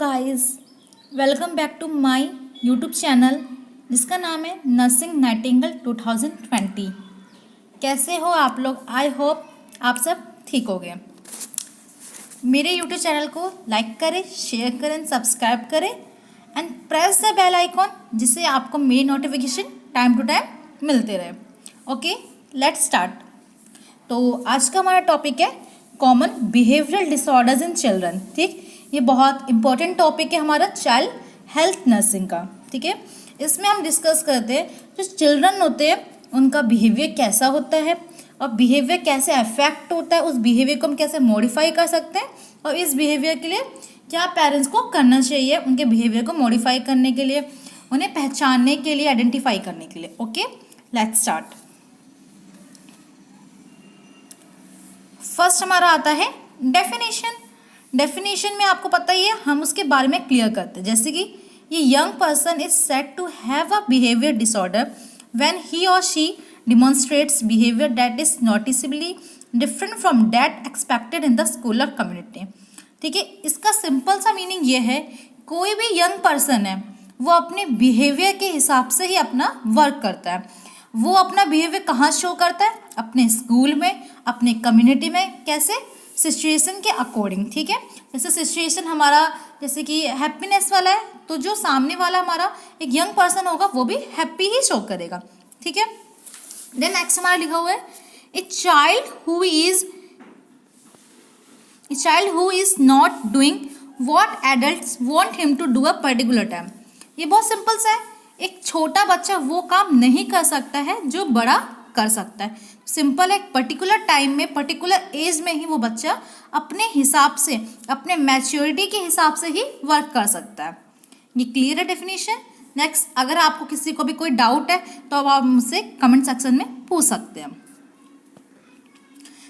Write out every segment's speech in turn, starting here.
Guys, welcome back to my YouTube channel जिसका नाम है नर्सिंग नाइटिंगेल 2020। कैसे हो आप लोग? आई होप आप सब ठीक हो गए। मेरे यूट्यूब चैनल को लाइक करें, शेयर करें, सब्सक्राइब करें and press the bell icon जिससे आपको मेरी नोटिफिकेशन टाइम टू टाइम मिलते रहे। Okay, let's start. तो आज का हमारा टॉपिक है common behavioural disorders in children. ठीक, ये बहुत इंपॉर्टेंट टॉपिक है हमारा चाइल्ड हेल्थ नर्सिंग का। ठीक है, इसमें हम डिस्कस करते हैं जो चिल्ड्रन होते हैं उनका बिहेवियर कैसा होता है और बिहेवियर कैसे अफेक्ट होता है, उस बिहेवियर को हम कैसे मॉडिफाई कर सकते हैं और इस बिहेवियर के लिए क्या पेरेंट्स को करना चाहिए उनके बिहेवियर को मॉडिफाई करने के लिए, उन्हें पहचानने के लिए, आइडेंटिफाई करने के लिए। Okay, let's start. फर्स्ट हमारा आता है डेफिनेशन। डेफिनेशन में आपको पता ही है, हम उसके बारे में क्लियर करते हैं। जैसे कि ये young person is said to have a behaviour disorder when he और she demonstrates behaviour that is noticeably different from that expected in the school और कम्युनिटी। ठीक है, इसका सिंपल सा मीनिंग ये है, कोई भी यंग पर्सन है वो अपने बिहेवियर के हिसाब से ही अपना वर्क करता है। वो अपना बिहेवियर कहाँ शो करता है? अपने स्कूल में, अपने कम्युनिटी में। कैसे? सिचुएशन के अकॉर्डिंग। ठीक है, जैसे सिचुएशन हमारा जैसे कि हैप्पीनेस वाला है तो जो सामने वाला हमारा एक यंग पर्सन होगा वो भी हैप्पी ही शो करेगा। ठीक है, देन नेक्स्ट हमारा लिखा हुआ है a child who is not doing what adults want him to do a particular time. ये बहुत सिंपल सा है, एक छोटा बच्चा वो काम नहीं कर सकता है जो बड़ा कर सकता है। सिंपल है, एक पर्टिकुलर टाइम में, पर्टिकुलर एज में ही वो बच्चा अपने हिसाब से, अपने मैच्योरिटी के हिसाब से ही वर्क कर सकता है। ये क्लियर है डेफिनेशन। नेक्स्ट, अगर आपको किसी को भी कोई डाउट है तो अब आप मुझसे कमेंट सेक्शन में पूछ सकते हैं।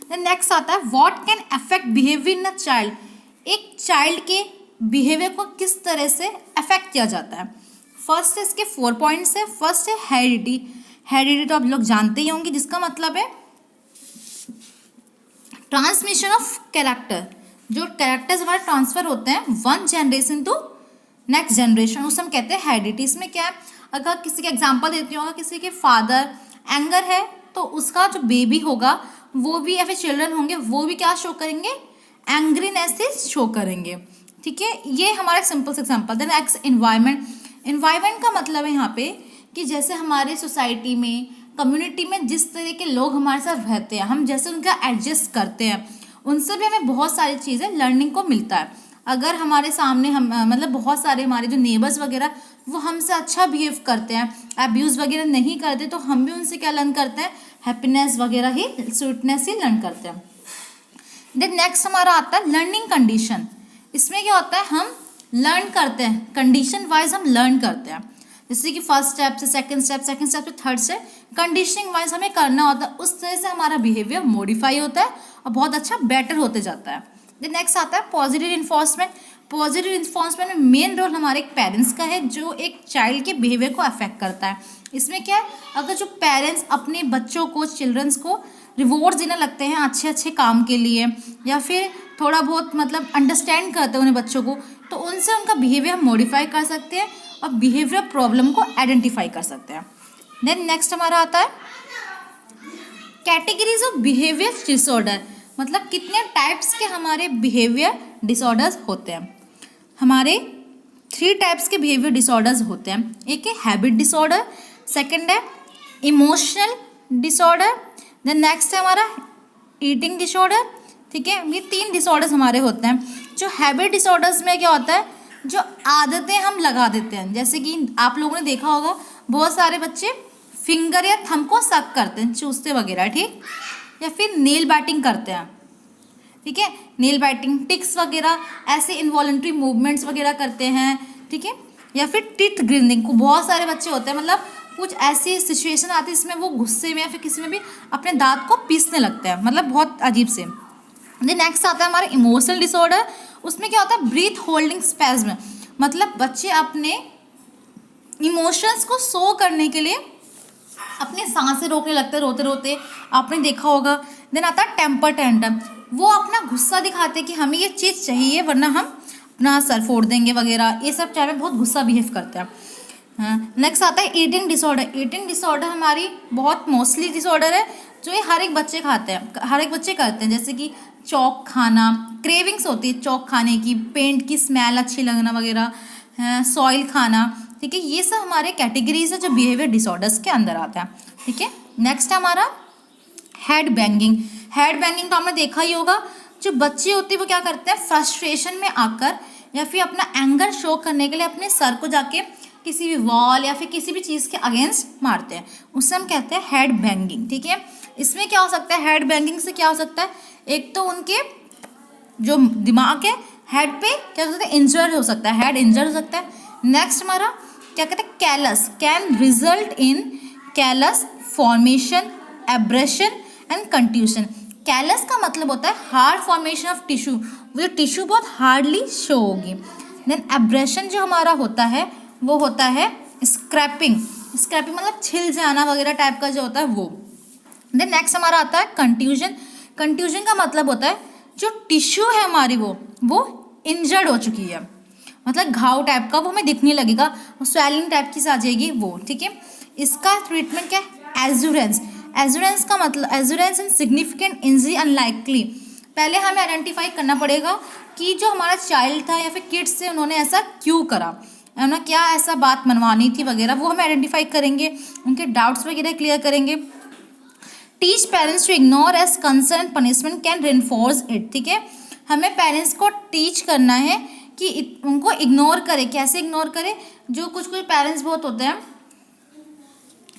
देन नेक्स्ट आता है what can affect behaviour in a child. एक चाइल्ड के बिहेवियर को किस तरह से अफेक्ट किया जाता है। फर्स्ट है, इसके 4 पॉइंट्स है। फर्स्ट है हेरिडिटी। हेरिडिटी तो आप लोग जानते ही होंगे, जिसका मतलब है ट्रांसमिशन ऑफ कैरेक्टर। जो कैरेक्टर्स हमारे ट्रांसफर होते हैं one generation to next generation, उसे हम कहते हैं हेरिडिटी। इसमें क्या है, अगर किसी के एग्जांपल देती हूँ, अगर किसी के फादर एंगर है तो उसका जो बेबी होगा वो भी, या फिर चिल्ड्रन होंगे वो भी क्या शो करेंगे? एंग्रीनेस ही शो करेंगे। ठीक है, ये हमारा एक सिंपल सा example. Then next environment. Environment का मतलब है यहाँ पे कि जैसे हमारे सोसाइटी में, कम्युनिटी में जिस तरह के लोग हमारे साथ रहते हैं, हम जैसे उनका एडजस्ट करते हैं, उनसे भी हमें बहुत सारी चीज़ें लर्निंग को मिलता है। अगर हमारे सामने हम मतलब बहुत सारे हमारे जो नेबर्स वगैरह वो हमसे अच्छा बिहेव करते हैं, अब्यूज़ वगैरह नहीं करते, तो हम भी उनसे क्या लर्न करते हैं? हैप्पीनेस वगैरह ही, स्वीटनेस ही लर्न करते हैं। देन नेक्स्ट हमारा आता है लर्निंग कंडीशन। इसमें क्या होता है, हम लर्न करते हैं, कंडीशन वाइज हम लर्न करते हैं। जैसे कि फर्स्ट स्टेप से सेकंड स्टेप से थर्ड स्टेप, कंडीशनिंग वाइज हमें करना होता है। उस तरह से हमारा बिहेवियर मॉडिफाई होता है और बहुत अच्छा बेटर होते जाता है। देन नेक्स्ट आता है पॉजिटिव इन्फोर्समेंट। पॉजिटिव इन्फोर्समेंट में मेन रोल हमारे एक पेरेंट्स का है, जो एक चाइल्ड के बिहेवियर को अफेक्ट करता है। इसमें क्या है, अगर जो पेरेंट्स अपने बच्चों को, चिल्ड्रंस को रिवॉर्ड्स देने लगते हैं अच्छे अच्छे काम के लिए, या फिर थोड़ा बहुत मतलब अंडरस्टैंड करते हैं उन्हें बच्चों को, तो उनसे उनका बिहेवियर हम मॉडिफाई कर सकते हैं और बिहेवियर प्रॉब्लम को आइडेंटिफाई कर सकते हैं। देन नेक्स्ट हमारा आता है कैटेगरीज ऑफ बिहेवियर डिसऑर्डर। मतलब कितने टाइप्स के हमारे बिहेवियर डिसऑर्डर्स होते हैं। हमारे 3 टाइप्स के बिहेवियर डिसऑर्डर्स होते हैं। एक है हैबिट डिसऑर्डर, सेकंड है इमोशनल डिसऑर्डर, देन नेक्स्ट है हमारा ईटिंग डिसऑर्डर। ठीक है, ये 3 डिसऑर्डर्स हमारे होते हैं। जो हैबिट डिसऑर्डर्स में क्या होता है, जो आदतें हम लगा देते हैं। जैसे कि आप लोगों ने देखा होगा बहुत सारे बच्चे फिंगर या थंब को सक करते हैं, चूसते वगैरह। ठीक, या फिर नेल बाइटिंग करते हैं। ठीक है, नेल बाइटिंग, टिक्स वगैरह, ऐसे इनवॉलंटरी मूवमेंट्स वगैरह करते हैं। ठीक है, या फिर टीथ ग्रिंडिंग को बहुत सारे बच्चे होते हैं, मतलब कुछ ऐसी सिचुएशन आती है इसमें वो गुस्से में या फिर किसी में भी अपने दांत को पीसने लगते हैं, मतलब बहुत अजीब से। देन नेक्स्ट आता है हमारा इमोशनल डिसऑर्डर। उसमें क्या होता है, ब्रीथ होल्डिंग स्पैज्म। मतलब बच्चे अपने इमोशंस को शो करने के लिए अपने सांसें रोकने लगते हैं रोते रोते, आपने देखा होगा। देन आता है टेम्पर टेंटम। वो अपना गुस्सा दिखाते हैं कि हमें ये चीज़ चाहिए वरना हम ना सर फोड़ देंगे वगैरह, ये सब चाय में बहुत गुस्सा बिहेव करते हैं। हाँ, नेक्स्ट आता है ईटिंग डिसऑर्डर। ईटिंग डिसऑर्डर हमारी बहुत मोस्टली डिसऑर्डर है जो ये हर एक बच्चे खाते हैं, हर एक बच्चे करते हैं, जैसे कि चॉक खाना, क्रेविंग्स होती है चॉक खाने की, पेंट की स्मेल अच्छी लगना वगैरह, सॉइल खाना, ठीक है, ये सब हमारे कैटेगरीज है जो बिहेवियर डिसऑर्डर्स के अंदर आता है, ठीक है। नेक्स्ट हमारा हेड बैंगिंग। हेड बैंगिंग तो आपने देखा ही होगा, जो बच्चे होते हैं वो क्या करते हैं, फ्रस्ट्रेशन में आकर या फिर अपना एंगर शो करने के लिए अपने सर को जाके किसी भी वॉल या फिर किसी भी चीज़ के अगेंस्ट मारते हैं, उससे हम कहते हैं हेड बैंगिंग, ठीक है। इसमें क्या हो सकता है, हेड बैंगिंग से क्या हो सकता है, एक तो उनके जो दिमाग है हेड पे क्या हो सकता है, इंजर्ड हो सकता है, हेड इंजर्ड हो सकता है। नेक्स्ट हमारा क्या कहते हैं, callus, can result in callus formation, abrasion and contusion. Callus का मतलब होता है हार्ड फॉर्मेशन ऑफ टिश्यू, वो टिश्यू बहुत हार्डली शो होगी। देन एब्रेशन जो हमारा होता है वो होता है स्क्रैपिंग, स्क्रैपिंग मतलब छिल जाना वगैरह टाइप का जो होता है वो। देन नेक्स्ट हमारा आता है कंट्यूजन। कंट्यूजन का मतलब होता है जो टिश्यू है हमारी वो इंजर्ड हो चुकी है, मतलब घाव टाइप का, वो हमें दिखने लगेगा, स्वेलिंग टाइप की आ जाएगी वो, ठीक है। इसका ट्रीटमेंट क्या है, एजुरेंस। एजुरेंस का मतलब एजुरेंस इन सिग्निफिकेंट इंजरी अनलाइकली। पहले हमें आइडेंटिफाई करना पड़ेगा कि जो हमारा चाइल्ड था या फिर किड्स से उन्होंने ऐसा क्यों करा, है ना, क्या ऐसा बात मनवानी थी वगैरह, वो हमें आइडेंटिफाई करेंगे, उनके डाउट्स वगैरह क्लियर करेंगे। Teach parents to ignore as concern punishment can reinforce it, ठीक है। हमें पेरेंट्स को टीच करना है कि उनको इग्नोर करे, कैसे इग्नोर करे, जो कुछ पेरेंट्स बहुत होते हैं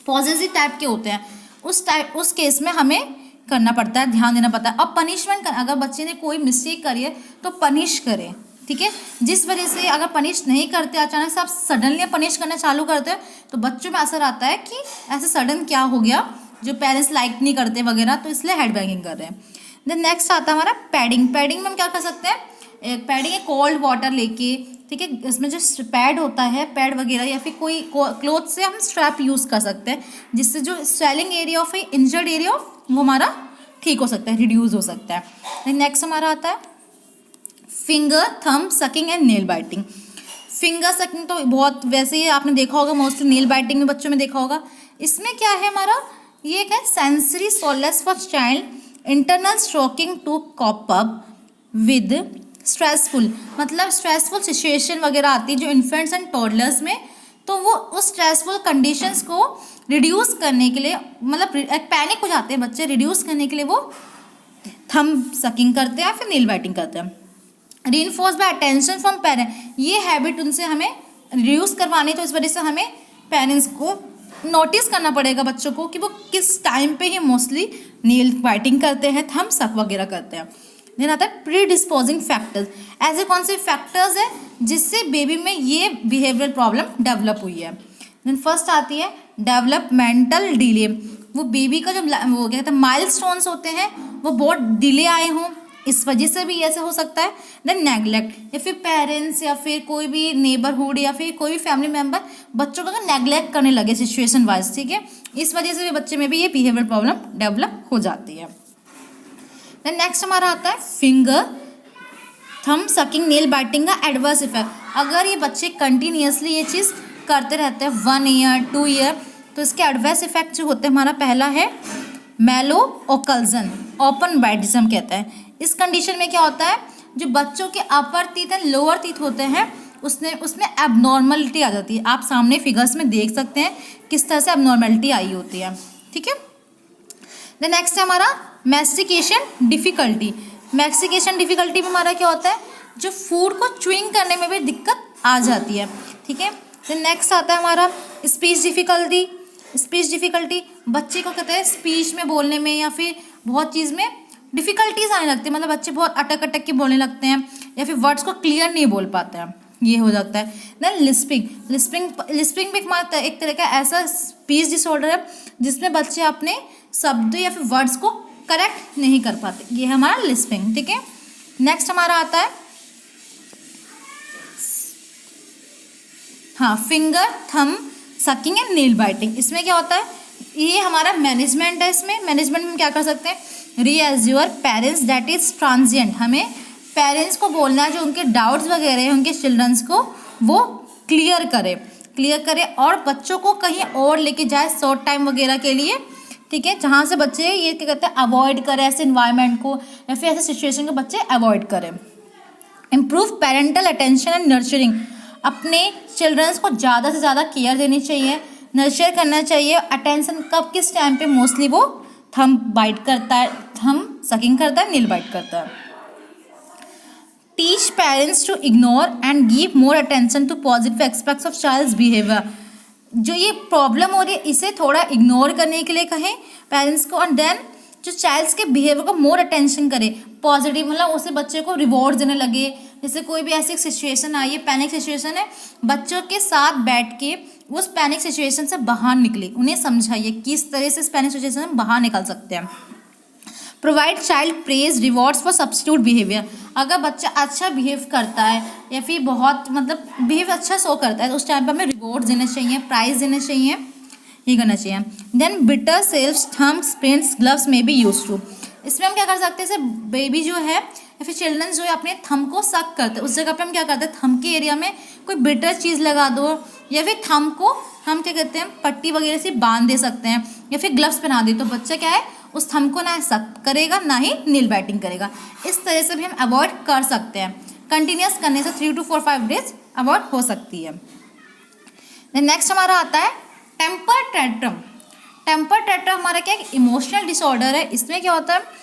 पॉजिटिव टाइप के होते हैं, उस केस में हमें करना पड़ता है, ध्यान देना पड़ता है। अब पनिशमेंट कर, अगर बच्चे ने कोई मिस्टेक करी है तो पनिश करें, ठीक है। जिस वजह से अगर पनिश नहीं करते, अचानक से आप सडनली पनिश करना चालू करते हो तो बच्चों में असर आता है कि ऐसे सडन क्या हो गया, जो पेरेंट्स लाइक नहीं करते वगैरह, तो इसलिए हेड बैंगिंग कर रहे हैं। देन नेक्स्ट आता है हमारा पैडिंग। पैडिंग में हम क्या कर सकते हैं, पैडिंग है कोल्ड वाटर लेके, ठीक है, इसमें जो पैड होता है, पैड वगैरह या फिर कोई क्लोथ से हम स्ट्रैप यूज़ कर सकते हैं, जिससे जो swelling area of injured area वो हमारा ठीक हो सकता है, रिड्यूस हो सकता है। नेक्स्ट हमारा आता है finger thumb sucking and nail biting. Finger sucking तो बहुत वैसे ही आपने देखा होगा, मोस्टली नेल बाइटिंग में बच्चों में देखा होगा। इसमें क्या है हमारा, ये एक है sensory solace for child, internal stroking to cope up with stressful, मतलब स्ट्रेसफुल सिचुएशन वगैरह आती है जो इन्फेंट्स एंड टॉडलर्स में, तो वो उस स्ट्रेसफुल कंडीशंस को रिड्यूस करने के लिए, मतलब एक पैनिक हो जाते हैं बच्चे, रिड्यूस करने के लिए वो थंब सकिंग करते हैं या फिर नील बाइटिंग करते हैं। Reinforce by attention from parent, ये हैबिट उनसे हमें रिड्यूस करवानी, तो इस वजह से हमें पेरेंट्स को नोटिस करना पड़ेगा बच्चों को कि वो किस टाइम पे ही मोस्टली नील बाइटिंग करते हैं, थंब सक वगैरह करते हैं। देन आता है प्री डिस्पोजिंग फैक्टर्स। ऐसे कौन से फैक्टर्स हैं जिससे बेबी में ये बिहेवियरल प्रॉब्लम डेवलप हुई है। देन फर्स्ट आती है डेवलपमेंटल डिले, वो बेबी का जो वो क्या कहते हैं माइलस्टोन्स होते हैं वो बहुत डिले आए हों, इस वजह से भी ऐसे हो सकता है। देन नेगलेक्ट, या फिर पेरेंट्स या फिर कोई भी नेबरहुड या फिर कोई भी फैमिली मेम्बर बच्चों का नेगलेक्ट करने लगे सिचुएशन वाइज, ठीक है, इस वजह से भी बच्चे में भी ये बिहेवियर प्रॉब्लम डेवलप हो जाती है। देन नेक्स्ट हमारा आता है finger thumb sucking nail biting का एडवर्स इफेक्ट। अगर ये बच्चे कंटिन्यूसली ये चीज़ करते रहते हैं 1 ईयर 2 ईयर, तो इसके एडवर्स इफेक्ट जो होते हैं, हमारा पहला है मेलो ओकल्जन, ओपन बाइट जिसे हम कहते हैं। इस कंडीशन में क्या होता है, जो बच्चों के अपर टीथ एंड लोअर टीथ होते हैं उसमें एबनॉर्मलिटी आ जाती है। आप सामने फिगर्स में देख सकते हैं किस तरह से एबनॉर्मलिटी आई होती है, ठीक है। देन नेक्स्ट है हमारा मैस्टिकेशन डिफिकल्टी। मैस्टिकेशन डिफिकल्टी में हमारा क्या होता है, जो फूड को च्यूइंग करने में भी दिक्कत आ जाती है, ठीक है। देन नेक्स्ट आता है हमारा स्पीच डिफिकल्टी। स्पीच डिफिकल्टी बच्चे को कहते हैं स्पीच में बोलने में या फिर बहुत चीज़ में डिफिकल्टीज आने लगती है, मतलब बच्चे बहुत अटक अटक के बोलने लगते हैं या फिर वर्ड्स को क्लियर नहीं बोल पाते हैं, ये हो जाता है। देन लिस्पिंग भी एक तरह का ऐसा स्पीच डिसऑर्डर है जिसमें बच्चे अपने शब्द या फिर वर्ड्स को करेक्ट नहीं कर पाते, ये है हमारा लिस्पिंग, ठीक है। नेक्स्ट हमारा आता है finger thumb sucking and nail biting. इसमें क्या होता है, ये हमारा मैनेजमेंट है। इसमें मैनेजमेंट में क्या कर सकते हैं, रीएज्योर पेरेंट्स दैट इज ट्रांजिएंट, हमें पेरेंट्स को बोलना है जो उनके डाउट्स वगैरह हैं उनके चिल्ड्रंस को वो क्लियर करे और बच्चों को कहीं और लेके जाए शॉर्ट टाइम वगैरह के लिए, ठीक है, जहाँ से बच्चे ये क्या कहते हैं अवॉइड करें ऐसे इन्वायरमेंट को या फिर ऐसे सिचुएशन को बच्चे अवॉइड करें। Improve parental attention and nurturing, अपने चिल्ड्रंस को ज़्यादा से ज़्यादा केयर देनी चाहिए, नर्चर करना चाहिए। अटेंशन कब किस टाइम पे मोस्टली वो थंब बाइट करता है, थंब सकिंग करता है, नील बाइट करता है। Teach parents to ignore and give more attention to positive aspects of child's behaviour, जो ये प्रॉब्लम हो रही है इसे थोड़ा इग्नोर करने के लिए कहें पेरेंट्स को, और देन जो चाइल्ड्स के बिहेवियर को मोर अटेंशन करे, पॉजिटिव मतलब उसे बच्चे को रिवॉर्ड देने लगे। जैसे कोई भी ऐसी सिचुएशन आई है, पैनिक सिचुएशन है, बच्चों के साथ बैठ के उस पैनिक सिचुएशन से बाहर निकले, उन्हें समझाइए किस तरह से इस पैनिक सिचुएशन से बाहर निकल सकते हैं। Provide child praise rewards for substitute behaviour, अगर बच्चा अच्छा बिहेव करता है या फिर बहुत मतलब बिहेव अच्छा शो करता है तो उस टाइम पर हमें रिवॉर्ड देने चाहिए, प्राइज देने चाहिए, ये करना चाहिए। Then bitter cells thumbs paints gloves may be use too, इसमें हम क्या कर सकते हैं, जैसे बेबी जो है या फिर चिल्ड्रन जो है अपने थंब को सक करते हैं, उस जगह पे हम क्या करते हैं थंब के एरिया में कोई बिटर चीज़ लगा दो या फिर थंब को हम क्या कहते हैं पट्टी वगैरह से बांध दे सकते हैं या फिर ग्लव्स पहना दे, तो बच्चा क्या है उस थंब को ना सक करेगा ना ही नील बाइटिंग करेगा। इस तरह से भी हम अवॉइड कर सकते हैं, कंटिन्यूस करने से 3 to 4-5 डेज अवॉइड हो सकती है। नेक्स्ट हमारा आता है टेम्पर टेंट्रम। टेम्पर टेंट्रम हमारा क्या है इमोशनल डिसऑर्डर है। इसमें क्या होता है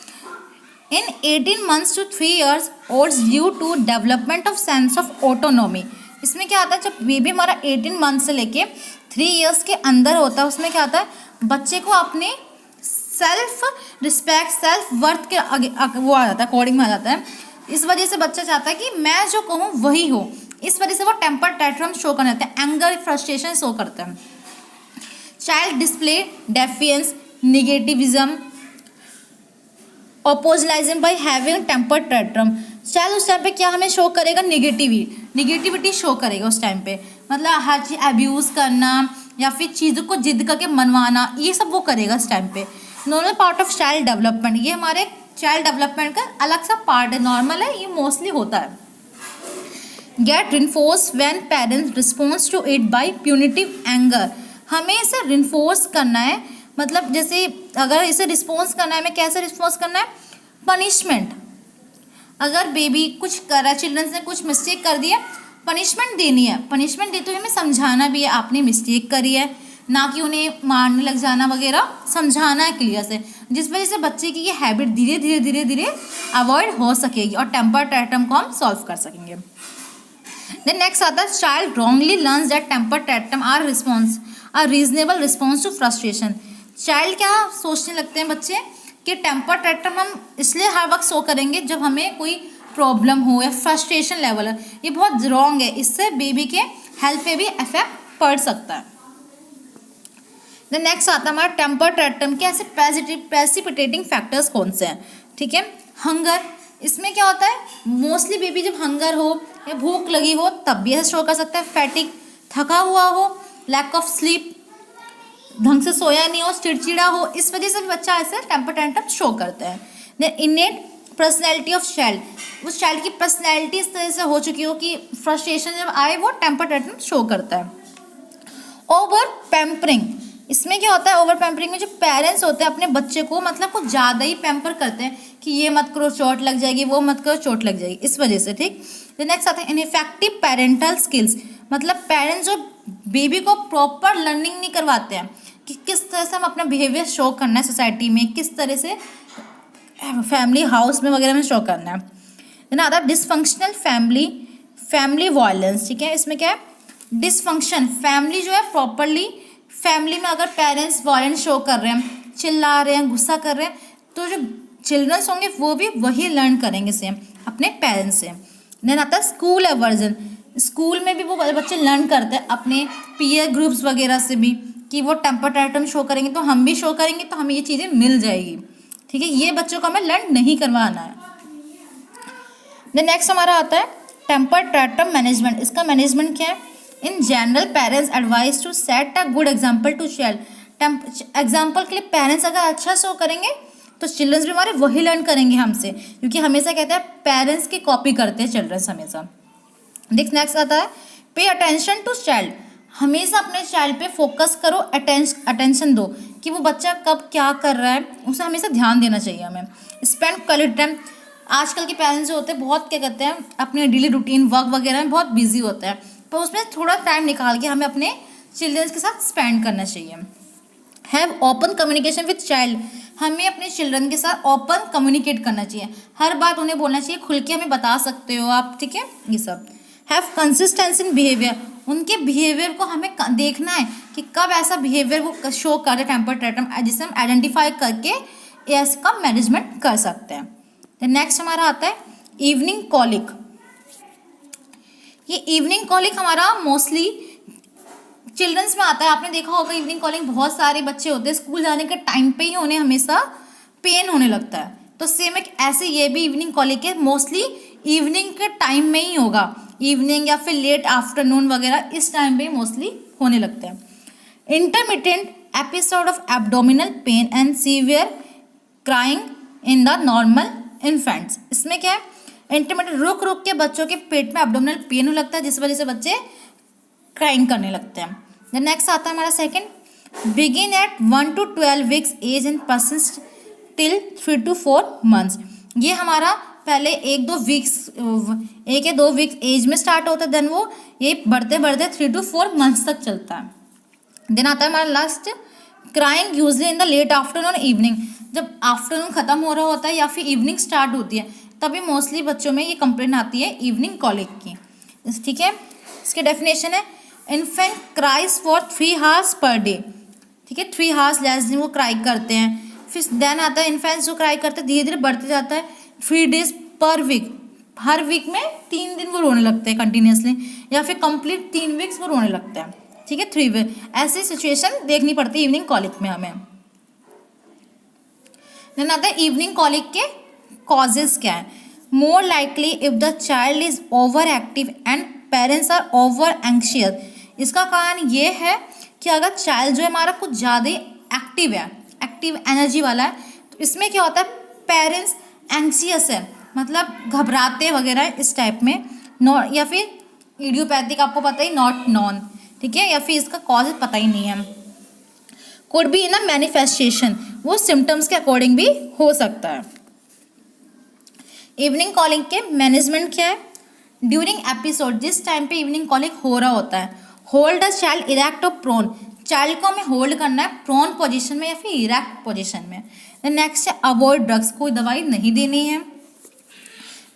in 18 months to 3 years old due to development of sense of autonomy. इसमें क्या आता है जब बेबी हमारा 18 months से लेके 3 years के अंदर होता है, उसमें क्या आता है बच्चे को अपने सेल्फ रिस्पेक्ट सेल्फ वर्थ के आगे वो आ जाता है, अकॉर्डिंग में आ जाता है। इस वजह से बच्चा चाहता है कि मैं जो कहूँ वही हो, इस वजह से वो टेम्पर टेंट्रम शो करने लगता है, एंगर फ्रस्ट्रेशन शो करता है। Child display defiance negativism oppositionalism by having temper tantrum. Child उस टाइम पे क्या हमें शो करेगा निगेटिविटी शो करेगा उस टाइम पे, मतलब हर चीज़ अब्यूज़ करना या फिर चीज़ों को जिद करके मनवाना, ये सब वो करेगा इस टाइम पे। Normal part of child development, ये हमारे चाइल्ड डेवलपमेंट का अलग सा पार्ट है, नॉर्मल है, ये मोस्टली होता है। Get reinforce when parents response to it by punitive anger, हमें इसे रिन्फोर्स करना है, मतलब जैसे अगर इसे रिस्पॉन्स करना है हमें कैसे रिस्पॉन्स करना है, पनिशमेंट। अगर बेबी कुछ कर रहा है, चिल्ड्रंस ने कुछ मिस्टेक कर दिया, पनिशमेंट देनी है, पनिशमेंट देते हुए हमें समझाना भी है आपने मिस्टेक करी है, ना कि उन्हें मारने लग जाना वगैरह, समझाना है क्लियर से, जिस वजह से बच्चे की ये हैबिट धीरे धीरे अवॉइड हो सकेगी और टेम्पर टेंट्रम को हम सॉल्व कर सकेंगे। देन नेक्स्ट आता है child wrongly learns that temper tantrum are reasonable response to frustration. Child क्या सोचने लगते हैं बच्चे कि टेम्पर टेंट्रम हम इसलिए हर वक्त शो करेंगे जब हमें कोई प्रॉब्लम हो या फ्रस्ट्रेशन लेवल है, ये बहुत रॉन्ग है, इससे बेबी के हेल्थ पे भी इफेक्ट पड़ सकता है। देन नेक्स्ट आता है हमारा टेम्पर टेंट्रम के ऐसे प्रेसिपिटेटिंग फैक्टर्स कौन से हैं, ठीक है। हंगर, इसमें क्या होता है मोस्टली बेबी जब हंगर हो या भूख लगी हो तब भी ऐसे शो कर सकता है। फैटिक, थका हुआ हो, लैक ऑफ स्लीप, ढंग से सोया नहीं हो, चिड़चिड़ा हो, इस वजह से भी बच्चा ऐसे टेम्पर टेंट्रम शो करता है। Then innate personality of child, उस चाइल्ड की पर्सनैलिटी इस तरह से हो चुकी हो कि फ्रस्ट्रेशन जब आए वो टेम्पर टेंट्रम शो करता है। ओवर पैम्परिंग, इसमें क्या होता है ओवर पैम्परिंग में जो पेरेंट्स होते हैं अपने बच्चे को मतलब कुछ ज़्यादा ही पैम्पर करते हैं कि ये मत करो चोट लग जाएगी, वो मत करो चोट लग जाएगी, इस वजह से, ठीक। नेक्स्ट आता है इनइफेक्टिव पेरेंटल स्किल्स, मतलब पेरेंट्स जो बेबी को प्रॉपर लर्निंग नहीं करवाते हैं कि किस तरह से हम अपना बिहेवियर शो करना है सोसाइटी में, किस तरह से फैमिली हाउस में वगैरह में शो करना है। देन आता है डिसफंक्शनल फैमिली वायलेंस, ठीक है। इसमें क्या है डिसफंक्शन, फैमिली जो है प्रॉपरली, फैमिली में अगर पेरेंट्स वायलेंस शो कर रहे हैं, चिल्ला रहे हैं, गुस्सा कर रहे हैं, तो जो चिल्ड्रंस होंगे वो भी वही लर्न करेंगे सेम अपने पेरेंट्स से। देन आता है स्कूल एवर्जन, स्कूल में भी वो बच्चे लर्न करते हैं अपने पीयर ग्रुप्स वगैरह से भी कि वो टेम्पर टेंट्रम शो करेंगे तो हम भी शो करेंगे तो हमें ये चीज़ें मिल जाएगी, ठीक है। ये बच्चों को हमें लर्न नहीं करवाना है। देन नेक्स्ट हमारा आता है टेम्पर टेंट्रम मैनेजमेंट, इसका मैनेजमेंट क्या है। In general parents advice to set a good example to child, example के लिए पेरेंट्स अगर अच्छा शो करेंगे तो चिल्ड्रंस भी हमारे वही लर्न करेंगे हमसे, क्योंकि हमेशा कहते हैं पेरेंट्स की कॉपी करते हैं चिल्ड्रंस हमेशा। नेक्स्ट आता है पे अटेंशन टू चाइल्ड। हमेशा अपने चाइल्ड पे फोकस करो, अटेंशन दो कि वो बच्चा कब क्या कर रहा है, उसे हमेशा ध्यान देना चाहिए हमें। Spend quality time. आजकल के पेरेंट्स जो होते हैं बहुत क्या कहते हैं, अपने डेली रूटीन वर्क वगैरह में बहुत बिजी होते हैं, पर उसमें थोड़ा टाइम निकाल के हमें अपने चिल्ड्रंस के साथ स्पेंड करना चाहिए। Have open communication with child. हमें अपने चिल्ड्रन के साथ ओपन कम्युनिकेट करना चाहिए, हर बात उन्हें बोलना चाहिए, खुल के हमें बता सकते हो आप, ठीक है, ये सब। Have consistency in behaviour. उनके बिहेवियर को हमें देखना है कि कब ऐसा बिहेवियर वो शो कर रहे टेम्पर टेट्रम, जिसे हम आइडेंटिफाई करके इसका मैनेजमेंट कर सकते हैं। नेक्स्ट हमारा आता है इवनिंग कॉलिक। ये इवनिंग कॉलिक हमारा मोस्टली चिल्ड्रंस में आता है। आपने देखा होगा इवनिंग कॉलिक बहुत सारे बच्चे होते हैं स्कूल जाने के टाइम पे ही उन्हें हमेशा पेन होने लगता है, तो सेम एक ऐसे ये भी इवनिंग कॉलिक है, मोस्टली इवनिंग के टाइम में ही होगा, इवनिंग या फिर लेट आफ्टरनून वगैरह इस टाइम पे मोस्टली होने लगते हैं। Intermittent episode of abdominal pain and severe crying in the normal infants. इसमें क्या है, इंटरमिटेंट रुक रुक के बच्चों के पेट में एब्डोमिनल पेन होने लगता है, जिस वजह से बच्चे क्राइंग करने लगते हैं। देन नेक्स्ट आता है हमारा second, begin at 1 to 12 weeks age and persist till 3 to 4 months। ये हमारा पहले 1 या 2 वीक्स एज में स्टार्ट होता है, देन वो ये बढ़ते बढ़ते 3 to 4 months तक चलता है। देन आता है हमारा last, crying usually in the late afternoon evening. जब आफ्टरनून खत्म हो रहा होता है या फिर इवनिंग स्टार्ट होती है, तभी मोस्टली बच्चों में ये कंप्लेंट आती है इवनिंग कॉलिक की, ठीक है। इसकी डेफिनेशन है, infant cries for 3 hours per day, ठीक है, 3 hours लेस दिन वो क्राई करते हैं। फिर देन आता है इन्फेंट्स जो क्राई करते हैं धीरे धीरे बढ़ते जाता है 3 days पर वीक, हर वीक में 3 दिन वो रोने लगते हैं कंटिन्यूसली, या फिर कंप्लीट 3 वीक्स वो रोने लगते हैं, ठीक है, 3 वीक। ऐसी सिचुएशन देखनी पड़ती है इवनिंग कॉलिक में हमें। देन आता है इवनिंग कॉलिक के कॉजेज क्या है। More likely if the child is over active and parents are over anxious. इसका कारण ये है कि अगर चाइल्ड जो है हमारा कुछ ज़्यादा एक्टिव है, एक्टिव एनर्जी वाला है, तो इसमें क्या होता है, पेरेंट्स एंक्सियस है, मतलब घबराते वगैरह इस टाइप में, या फिर इडियोपैथिक आपको पता ही, नॉट नॉन, ठीक है, या फिर इसका कॉज पता ही नहीं है। Could be in a manifestation, वो सिम्टम्स के अकॉर्डिंग भी हो सकता है। इवनिंग कॉलिक के मैनेजमेंट क्या है, ड्यूरिंग एपिसोड, जिस टाइम पे इवनिंग कॉलिक हो रहा होता है, होल्ड अ चाइल्ड इरेक्ट और प्रोन। चाइल्ड को हमें होल्ड करना है प्रोन पोजीशन में या फिर इरेक्ट पोजीशन में। देन नेक्स्ट है अवॉइड ड्रग्स, कोई दवाई नहीं देनी है।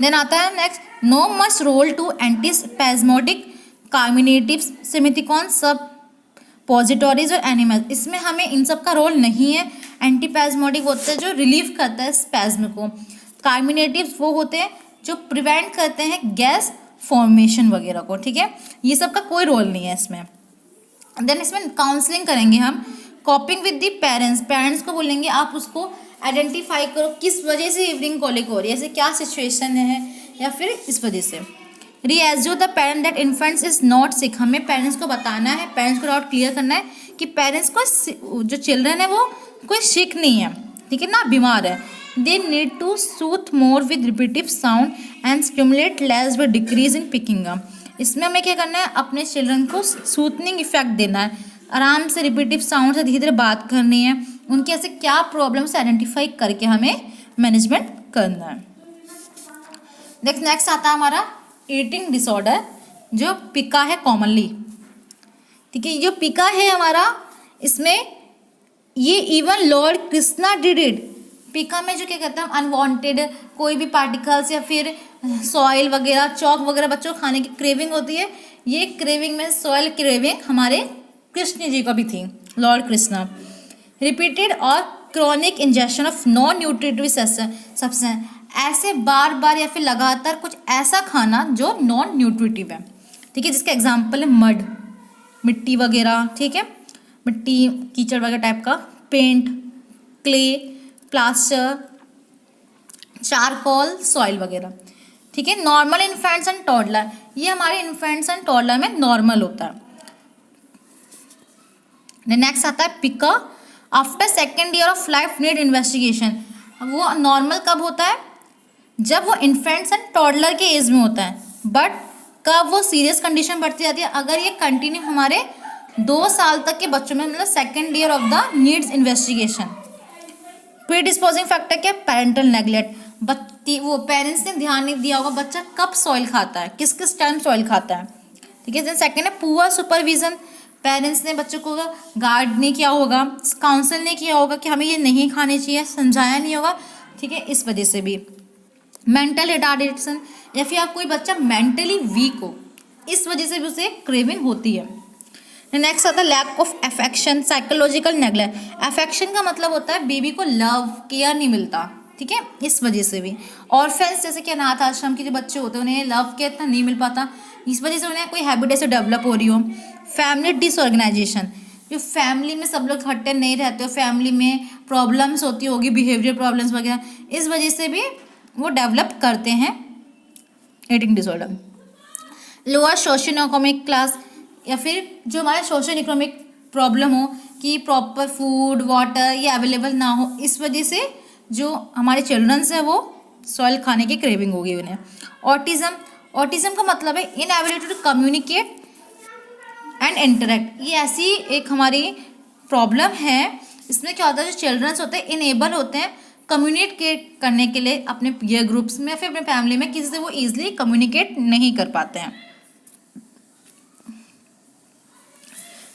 देन आता है next, no much role to antispasmodic carminatives simethicone suppositories और एनिमल्स। इसमें हमें इन सब का रोल नहीं है। एंटीपैज्मोटिक होते हैं जो रिलीव करता है स्पैज्म को, कार्मिनेटिव्स वो होते हैं जो प्रिवेंट करते हैं गैस फॉर्मेशन वगैरह को, ठीक है, ये सब का कोई रोल नहीं है इसमें। देन इसमें काउंसलिंग करेंगे हम, कॉपिंग विद द पेरेंट्स, पेरेंट्स को बोलेंगे आप उसको आइडेंटिफाई करो किस वजह से इवनिंग कॉलिक हो रही है, ऐसे क्या सिचुएशन है, या फिर इस वजह से। Reassume the parent that infants is not sick, हमें पेरेंट्स को बताना है, पेरेंट्स को डाउट क्लियर करना है कि पेरेंट्स को जो चिल्ड्रन है वो कोई सिक नहीं है, ठीक है ना, बीमार है। They need to soothe more with repetitive sound and stimulate less with decrease in picking up. इसमें हमें क्या करना है, अपने चिल्ड्रन को सूथनिंग इफेक्ट देना है, आराम से रिपीटिव साउंड से धीरे धीरे बात करनी है, उनके ऐसे क्या प्रॉब्लम्स आइडेंटिफाई करके हमें मैनेजमेंट करना है। नेक्स्ट आता है हमारा ईटिंग डिसऑर्डर, जो पिका है कॉमनली, ठीक है, जो पिका है हमारा, इसमें ये even lord Krishna did it. Pica में जो क्या कहते हैं, अनवांटेड कोई भी पार्टिकल्स या फिर सॉइल वगैरह, चॉक वगैरह बच्चों को खाने की क्रेविंग होती है, ये क्रेविंग में सॉइल क्रेविंग हमारे कृष्ण जी को भी थी, लॉर्ड कृष्णा। रिपीटेड और chronic injection of non nutritive substance, ऐसे बार बार या फिर लगातार कुछ ऐसा खाना जो नॉन न्यूट्रिटिव है, ठीक है, जिसका एग्जाम्पल है मड, मिट्टी वगैरह, ठीक है, मिट्टी कीचड़ वगैरह टाइप का, paint, clay, plaster, charcoal, soil वगैरह, ठीक है। नॉर्मल इन्फेंट्स एंड टॉडलर, ये हमारे इन्फेंट्स एंड टॉडलर में नॉर्मल होता है। नेक्स्ट आता है pica after second year of life need investigation. वो नॉर्मल कब होता है? जब वो इन्फेंट्स एंड टॉडलर के एज में होता है। बट कब वो सीरियस कंडीशन बढ़ती जाती है? अगर ये कंटिन्यू हमारे 2 साल तक के बच्चों में, मतलब second year of the needs investigation. Predisposing factor क्या? पेरेंटल नेग्लेक्ट, वो पेरेंट्स ने ध्यान नहीं दिया होगा बच्चा कब सॉइल खाता है, किस किस टाइम सॉइल खाता है। ठीक है। देन सेकेंड है पुअर सुपरविजन, पेरेंट्स ने बच्चों को गाइड नहीं किया होगा, काउंसिल नहीं किया होगा कि हमें ये नहीं खाने चाहिए, समझाया नहीं होगा। ठीक है, इस वजह से भी। मेंटल रिटार्डेशन, या फिर आप कोई बच्चा मेंटली वीक हो, इस वजह से भी उसे क्रेविंग होती है। नेक्स्ट आता है lack of affection, psychological neglect. Affection का मतलब होता है बेबी को लव केयर नहीं मिलता। ठीक है, इस वजह से भी। ऑर्फेंस जैसे कि अनाथ आश्रम के जो बच्चे होते हैं उन्हें लव केयर इतना नहीं मिल पाता, इस वजह से उन्हें कोई हैबिट ऐसे डेवलप हो रही हो। फैमिली डिसऑर्गेनाइजेशन, जो फैमिली में सब लोग इकट्ठे नहीं रहते हो, फैमिली में प्रॉब्लम्स होती होगी, बिहेवियर प्रॉब्लम्स वगैरह, इस वजह से भी वो डेवलप करते हैं eating disorder. Lower socio economic class, या फिर जो हमारा सोशियो इकोनॉमिक प्रॉब्लम हो कि प्रॉपर फूड वाटर ये अवेलेबल ना हो, इस वजह से जो हमारे चिल्ड्रंस हैं वो सॉइल खाने की क्रेविंग होगी उन्हें। ऑटिज्म, ऑटिज्म का मतलब है inability to communicate and interact. ये ऐसी एक हमारी प्रॉब्लम है, इसमें क्या होता है जो चिल्ड्रंस होते हैं इनेबल होते हैं कम्युनिकेट करने के लिए अपने पीयर ग्रुप्स में, फिर अपने फैमिली में, किसी से वो ईजिली कम्युनिकेट नहीं कर पाते हैं।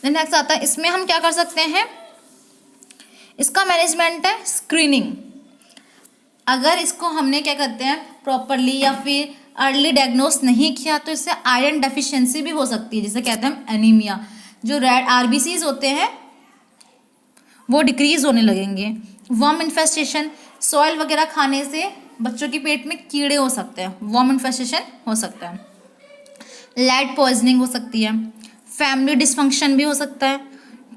नेक्स्ट आता है, इसमें हम क्या कर सकते हैं, इसका मैनेजमेंट है स्क्रीनिंग। अगर इसको हमने क्या करते हैं प्रॉपरली या फिर अर्ली डायग्नोस नहीं किया तो इससे आयरन डेफिशिएंसी भी हो सकती है, जिसे कहते हैं एनीमिया। जो रेड आरबीसीज होते हैं वो डिक्रीज होने लगेंगे। वर्म इन्फेस्टेशन, सॉइल वगैरह खाने से बच्चों के पेट में कीड़े हो सकते हैं, वर्म इन्फेस्टेशन हो सकता है। लेड पॉइजनिंग हो सकती है। फैमिली डिसफंक्शन भी हो सकता है।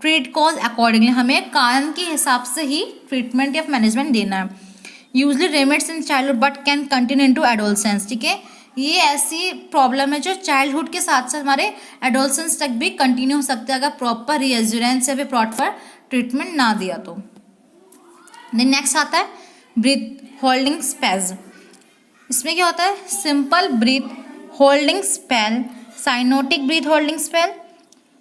ट्रीट कॉज अकॉर्डिंगली, हमें कारण के हिसाब से ही ट्रीटमेंट या मैनेजमेंट देना है। Usually remits in childhood but can continue into adolescence. ठीक है, ये ऐसी प्रॉब्लम है जो चाइल्डहुड के साथ साथ हमारे एडोलसेंस तक भी कंटिन्यू हो सकते हैं अगर प्रॉपर रीएश्योरेंस या फिर प्रॉपर ट्रीटमेंट ना दिया तो। देन नेक्स्ट आता है ब्रीथ होल्डिंग स्पेज। इसमें क्या होता है simple breath holding spell, cyanotic breath holding spell,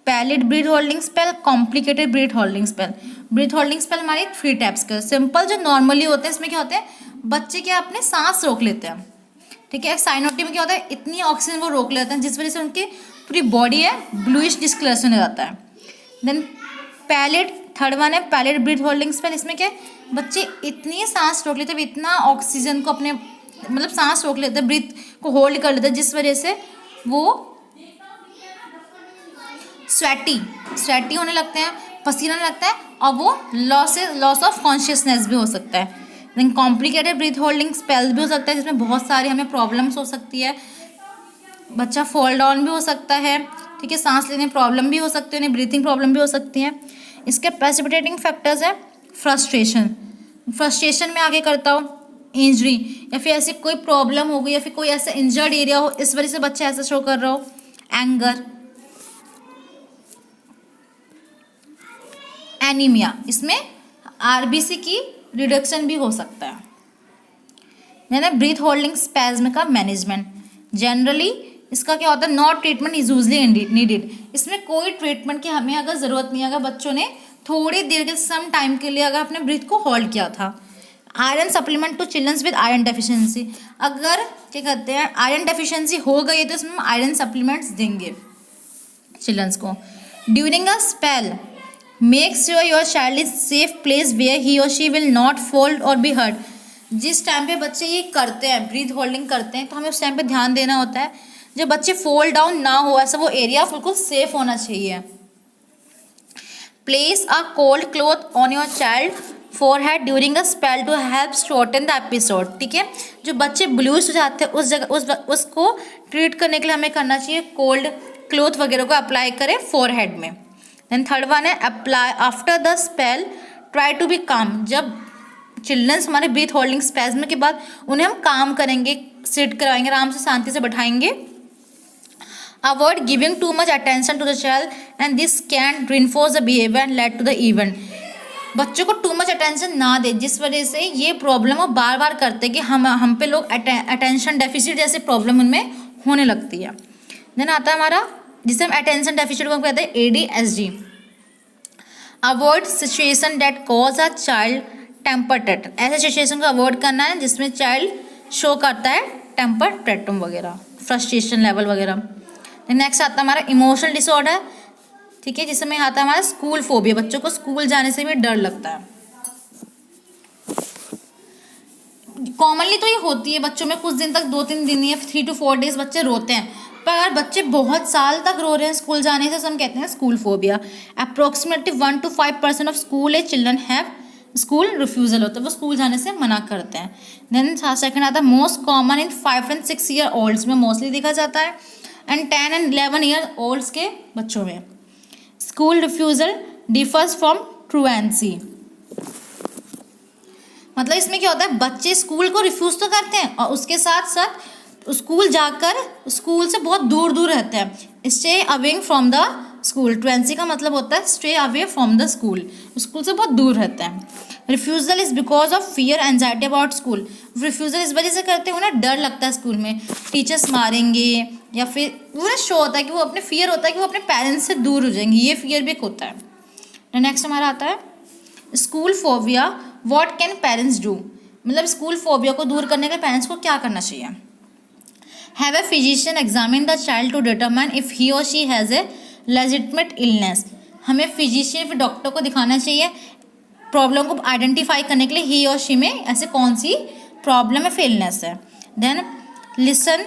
pallid breath holding spell, complicated breath holding spell. Breath holding spell हमारी 3 टाइप्स के। सिंपल जो नॉर्मली होते हैं इसमें क्या होते हैं बच्चे क्या अपने सांस रोक लेते हैं। ठीक है, साइनोटिक में क्या होता है इतनी ऑक्सीजन वो रोक लेते हैं जिस वजह से उनकी पूरी बॉडी है ब्लूइश डिस्कलरेशन हो जाता है। देन पैलिड, थर्ड वन है पैलिड ब्रीथ होल्डिंग स्पेल। इसमें क्या बच्चे इतनी सांस रोक लेते हैं, इतना ऑक्सीजन को अपने मतलब सांस रोक लेते हैं, ब्रीथ को होल्ड कर लेते हैं, जिस वजह से वो स्वेटी होने लगते हैं, पसीना लगता है और वो लॉस ऑफ कॉन्शियसनेस भी हो सकता है। Then complicated breath holding spells भी हो सकता है जिसमें बहुत सारी हमें प्रॉब्लम्स हो सकती है, बच्चा फॉल डाउन भी हो सकता है। ठीक है, सांस लेने प्रॉब्लम भी हो सकती है, उन्हें ब्रीथिंग प्रॉब्लम भी हो सकती है। इसके प्रेसिपिटेटिंग फैक्टर्स है फ्रस्ट्रेशन में आगे करता हो, इंजरी या फिर ऐसी कोई प्रॉब्लम हो गई या फिर कोई ऐसा इंजर्ड एरिया हो इस वजह से बच्चा ऐसा शो कर रहा हो, एंगर, एनीमिया। इसमें आरबीसी की रिडक्शन भी हो सकता है। यानी ब्रीथ होल्डिंग स्पैज्म का मैनेजमेंट जनरली इसका क्या होता है not treatment is usually needed. इसमें कोई ट्रीटमेंट की हमें अगर ज़रूरत नहीं है अगर बच्चों ने थोड़ी देर के सम टाइम के लिए अगर अपने ब्रीथ को होल्ड किया था। Iron supplement to childrens with iron deficiency, अगर क्या कहते हैं आयरन डेफिशिएंसी हो गई तो इसमें हम आयरन सप्लीमेंट्स देंगे चिल्ड्रंस को। During a spell make sure your child is safe place where he और she will not fall or be hurt. जिस टाइम पे बच्चे ये करते हैं ब्रीथ होल्डिंग करते हैं तो हमें उस टाइम पे ध्यान देना होता है जब बच्चे फॉल डाउन ना हो, ऐसा वो एरिया बिल्कुल सेफ होना चाहिए। Place a cold cloth on your child forehead during a spell to help shorten the episode. ठीक है, जो बच्चे ब्लूज हो जाते हैं उस जगह उसको ट्रीट करने के लिए हमें करना चाहिए कोल्ड क्लॉथ वगैरह को अप्लाई करें फोरहेड में। देन थर्ड वन है apply after the spell try to be calm. जब चिल्ड्रंस हमारे ब्रीथ होल्डिंग स्पेज्म के बाद उन्हें हम काम करेंगे, सिट करवाएंगे, आराम से शांति से बैठाएंगे। Avoid giving too much attention to the child and this can reinforce the behaviour and led to the event. बच्चों को टू मच अटेंशन ना दे, जिस वजह से ये प्रॉब्लम वो बार बार करते कि हम पे लोग अटेंशन डेफिसिट जैसे प्रॉब्लम उनमें होने लगती है। देन आता है हमारा, जिसे हम अटेंशन डेफिसिट को कहते हैं ADHD। Avoid situation that cause a child temper tantrum, ऐसे सिचुएशन को अवॉइड करना है जिसमें चाइल्ड शो करता है टेम्पर टेंट्रम वगैरह, फ्रस्ट्रेशन लेवल वगैरह। नेक्स्ट आता है हमारा इमोशनल डिसऑर्डर, ठीक है, जिसमें आता है हमारा स्कूल फोबिया, बच्चों को स्कूल जाने से भी डर लगता है। कॉमनली तो ये होती है बच्चों में, कुछ दिन तक 2-3 दिन या 3 to 4 days बच्चे रोते हैं, पर अगर बच्चे बहुत साल तक रो रहे हैं स्कूल जाने से, तो हम कहते हैं school phobia. Approximately 1 to 5% of school age children have school refusal होता है, वो स्कूल जाने से मना करते हैं। देन सेकंड आता है most common in 5 and 6 year olds में मोस्टली देखा जाता है, एंड 10 and 11 year olds के बच्चों में। स्कूल रिफ्यूजल डिफर्स फ्रॉम ट्रूएंसी, मतलब इसमें क्या होता है, बच्चे स्कूल को रिफ्यूज तो करते हैं और उसके साथ साथ स्कूल जाकर स्कूल से बहुत दूर दूर रहते हैं। Stay away from the school, truancy का मतलब होता है stay away from the school, school से बहुत दूर रहते हैं। Refusal is because of fear anxiety about school, refusal इस वजह से करते हैं उन्हें डर लगता है स्कूल में टीचर्स मारेंगे, या फिर वो ना शो होता है कि वो अपने फियर होता है कि वो अपने पेरेंट्स से दूर हो जाएंगे, ये फियर भी एक होता है। नेक्स्ट हमारा आता है school phobia, what can parents do, मतलब स्कूल फोबिया को दूर करने के पेरेंट्स को क्या करना चाहिए। Have a physician examine the child to determine if he और she has a legitimate illness, हमें फिजिशियन फिर डॉक्टर को दिखाना चाहिए प्रॉब्लम को आइडेंटिफाई करने के लिए ही और शी में ऐसे कौन सी प्रॉब्लम है, फिर इलनेस है। Then listen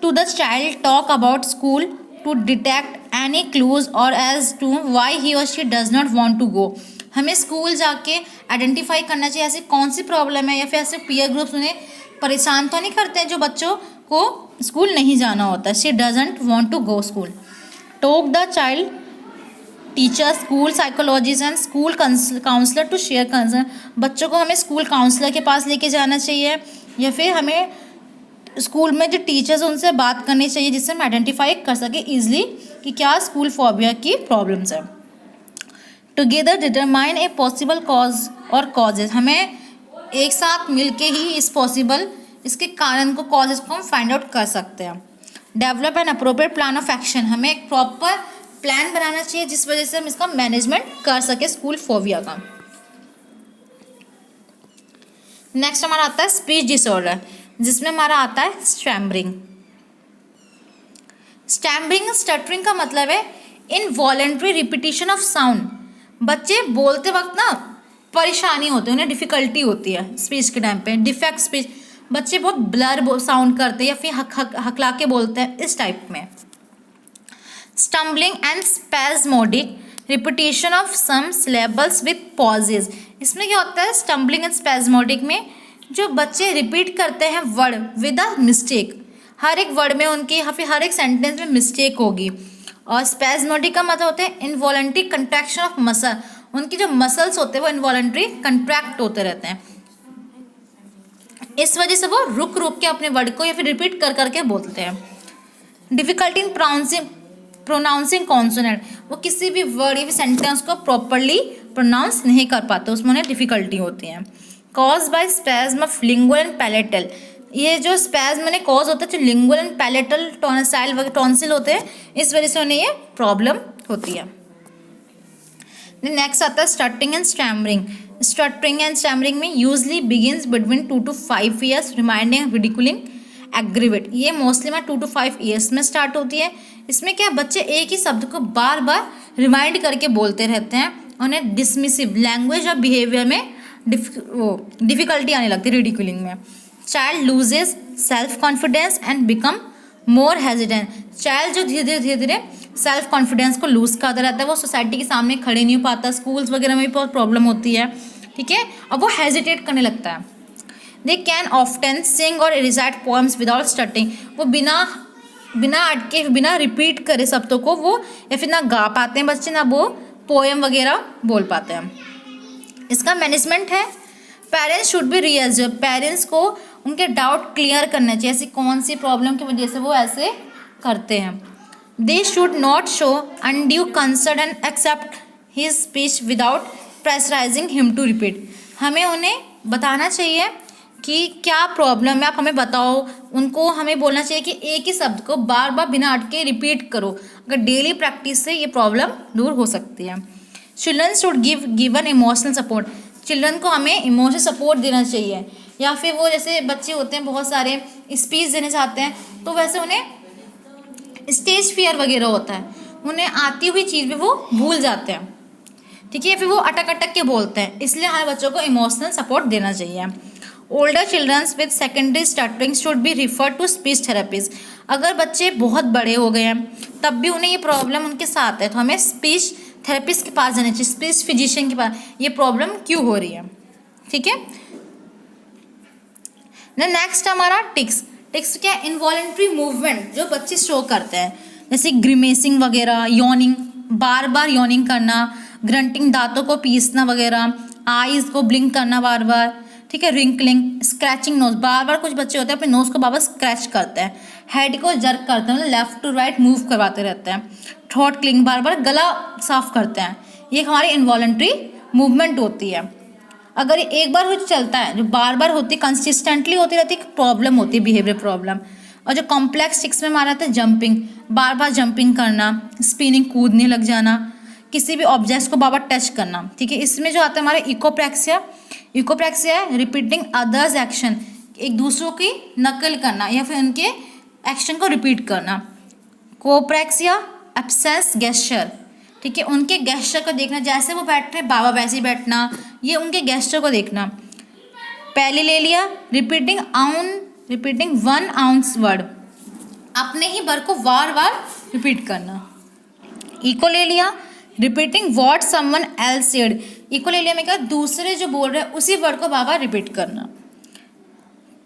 to the child talk about school to detect any clues or as to why he और she does not want to go, हमें स्कूल जाके आइडेंटिफाई करना चाहिए ऐसी कौन सी प्रॉब्लम है, या फिर ऐसे पीयर ग्रुप्स उन्हें परेशान तो नहीं करते हैं जो बच्चों को स्कूल नहीं जाना होता है। She doesn't want to go school. Talk the child teacher school psychologist and school counsellor to share concern, बच्चों को हमें स्कूल काउंसलर के पास लेके जाना चाहिए, या फिर हमें स्कूल में जो टीचर्स उनसे बात करनी चाहिए जिससे हम आइडेंटिफाई कर सके ईजिली कि क्या स्कूल फोबिया की प्रॉब्लम्स है। Together determine a possible cause और कॉजेज, हमें एक साथ मिलके ही इसके कारण को कॉजेज को हम फाइंड आउट कर सकते हैं। Develop an appropriate plan of action, हमें एक प्रॉपर प्लान बनाना चाहिए जिस वजह से हम इसका मैनेजमेंट कर सके स्कूल फोबिया का। नेक्स्ट हमारा आता है स्पीच डिसऑर्डर, जिसमें हमारा आता है स्टैमरिंग। स्टैमरिंग स्टटरिंग का मतलब है इनवॉलेंट्री रिपीटिशन ऑफ साउंड, बच्चे बोलते वक्त ना परेशानी होती है, उन्हें डिफ़िकल्टी होती है स्पीच के टाइम पे, डिफेक्ट स्पीच, बच्चे बहुत ब्लर साउंड करते हैं या फिर हकला के बोलते हैं, इस टाइप में। Stumbling and spasmodic repetition of some syllables with pauses, इसमें क्या होता है स्टम्बलिंग एंड स्पैस्मोडिक में जो बच्चे रिपीट करते हैं वर्ड विद अ मिस्टेक, हर एक वर्ड में उनकी या फिर हर एक सेंटेंस में मिस्टेक होगी। और स्पैस्मोडिक का मतलब होता है इनवॉलंटरी कंट्रैक्शन ऑफ मसल, उनकी जो मसल्स होते हैं वो इनवॉलंटरी कंट्रैक्ट होते रहते हैं, इस वजह से वो रुक रुक के अपने वर्ड को या फिर रिपीट कर करके बोलते हैं। डिफिकल्टी इन प्रोनाउंसिंग कॉन्सोनेंट, वो किसी भी वर्ड या फिर सेंटेंस को प्रॉपरली प्रोनाउंस नहीं कर पाते, उसमें उन्हें डिफिकल्टी होती है। Cause by spasm of lingual and palatal, ये जो स्पैज्म में कॉज होता है जो लिंगुअल एंड पैलेटल टॉन्साइल वगैरह टॉन्सिल होते हैं, इस वजह से उन्हें ये प्रॉब्लम होती है। नेक्स्ट आता है stuttering and stammering. Stuttering and stammering में usually begins between 2 to 5 years, reminding ridiculing aggravate, ये मोस्टली में 2 to 5 years में स्टार्ट होती है। इसमें क्या बच्चे एक ही शब्द को बार बार रिमाइंड करके बोलते रहते हैं, उन्हें डिसमिसिव लैंग्वेज और बिहेवियर में डिफिकल्टी आने लगती है, रिडिकुलिंग में। Child loses self confidence and become more hesitant, child जो धीरे धीरे सेल्फ कॉन्फिडेंस को लूज करता रहता है, वो सोसाइटी के सामने खड़े नहीं हो पाता, स्कूल्स वगैरह में भी बहुत प्रॉब्लम होती है, ठीक है, और वो हेजिटेट करने लगता है। दे कैन ऑफ्टन सिंग और रिसाइट पोएम्स विदाउट स्टटिंग, वो बिना अटके बिना रिपीट करे शब्दों को वो या फिर ना गा पाते हैं बच्चे, ना वो पोएम वगैरह बोल पाते हैं। इसका मैनेजमेंट है पेरेंट्स शुड बी रियल्ड, पेरेंट्स को उनके डाउट क्लियर करना चाहिए, ऐसी कौन सी प्रॉब्लम की वजह से वो ऐसे करते हैं। They should not show undue concern and accept his speech without pressurising him to repeat, हमें उन्हें बताना चाहिए कि क्या प्रॉब्लम है, आप हमें बताओ। उनको हमें बोलना चाहिए कि एक ही शब्द को बार बार बिना अटके रिपीट करो। अगर डेली प्रैक्टिस से ये प्रॉब्लम दूर हो सकती है। Children should given emotional support, children को हमें इमोशनल सपोर्ट देना चाहिए। या फिर वो जैसे बच्चे होते हैं बहुत सारे स्पीच देने चाहते हैं, तो वैसे उन्हें स्टेज फियर वगैरह होता है, उन्हें आती हुई चीज़ भी वो भूल जाते हैं, ठीक है, फिर वो अटक अटक के बोलते हैं। इसलिए हमारे बच्चों को इमोशनल सपोर्ट देना चाहिए। Older childrens with secondary stuttering should be refer to speech therapist, अगर बच्चे बहुत बड़े हो गए हैं तब भी उन्हें ये प्रॉब्लम उनके साथ है, तो हमें स्पीच थेरेपिस्ट के पास जाना चाहिए, स्पीच फिजिशियन के पास, ये प्रॉब्लम क्यों हो रही है, ठीक है। नेक्स्ट हमारा टिक्स। टिक्स क्या है? इनवॉलेंट्री मूवमेंट जो बच्चे शो करते हैं, जैसे ग्रिमेसिंग वगैरह, यॉनिंग, बार बार यॉनिंग करना, ग्रंटिंग, दांतों को पीसना वगैरह, आईज को ब्लिंक करना बार बार, ठीक है, रिंकलिंग, स्क्रैचिंग नोज, बार बार कुछ बच्चे होते हैं अपने नोज को बार बार स्क्रैच करते हैं, हेड को जर्क करते हैं, मतलब लेफ्ट टू राइट मूव करवाते रहते हैं, थ्रोट क्लिंग, बार बार गला साफ करते हैं, ये हमारी इनवॉलेंट्री मूवमेंट होती है। अगर ये एक बार कुछ चलता है, जो बार बार होती कंसिस्टेंटली होती रहती है, प्रॉब्लम होती है, बिहेवियर प्रॉब्लम। और जो कॉम्प्लेक्स टिक्स में हमारा आता है जंपिंग, बार बार जंपिंग करना, स्पिनिंग, कूदने लग जाना, किसी भी ऑब्जेक्ट्स को बार बार टच करना, ठीक है। इसमें जो आता है हमारा इकोप्रैक्सिया, इकोप्रैक्सिया है रिपीटिंग अदर्स एक्शन, एक दूसरों की नकल करना या फिर उनके एक्शन को रिपीट करना। कोप्रैक्सिया एब्सेंस गेस्चर, ठीक है, उनके गेस्चर को देखना, जैसे वो बैठ रहे बाबा वैसे ही बैठना, ये उनके गेस्चर को देखना। पैलिलेलिया रिपीटिंग वन आउंस वर्ड, अपने ही वर्ड को बार बार रिपीट करना। Echolalia repeating what someone else said, echolalia में क्या, दूसरे जो बोल रहे हैं उसी वर्ड को बार बार रिपीट करना।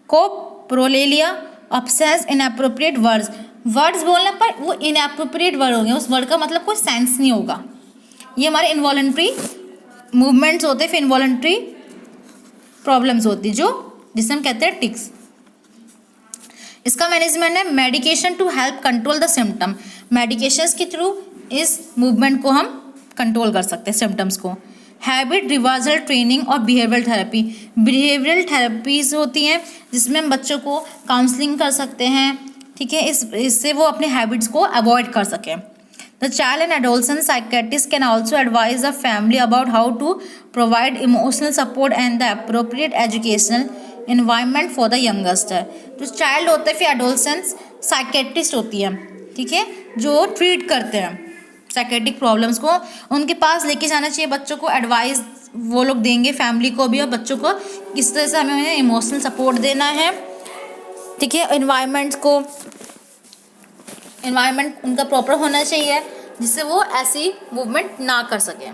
कोप्रोलेलिया ऑब्सेस इनएप्रोप्रिएट वर्ड्स बोलने पर वो इनएप्रोप्रिएट वर्ड होंगे, उस वर्ड का मतलब कोई सेंस नहीं होगा। ये हमारे इनवॉलेंट्री मूवमेंट्स होते हैं, फिर इनवॉलेंट्री प्रॉब्लम्स होती है जिसे हम कहते हैं टिक्स। इसका मैनेजमेंट है medication to help control the symptom, medications के थ्रू इस मूवमेंट को हम कंट्रोल कर सकते हैं, सिम्टम्स को। हैबिट रिवर्सल ट्रेनिंग और बिहेवियरल थेरेपी, बिहेवियरल थेरेपीज होती हैं जिसमें हम बच्चों को काउंसलिंग कर सकते हैं, ठीक है, इससे वो अपने हैबिट्स को अवॉइड कर सकें। The child and adolescent psychiatrist can also advise the family about how to provide emotional support and the appropriate educational environment for the youngster. जो चाइल्ड होते हैं फिर एडोलसेंट्स साइकेट्रिस्ट होती है, ठीक है, जो ट्रीट करते हैं साइकेट्रिक प्रॉब्लम्स को, उनके पास लेके जाना चाहिए बच्चों को, एडवाइस वो लोग देंगे फैमिली को भी, और बच्चों को किस तरह से हमें उन्हें इमोशनल सपोर्ट देना है, ठीक है। एनवायरनमेंट उनका प्रॉपर होना चाहिए जिससे वो ऐसी मूवमेंट ना कर सकें।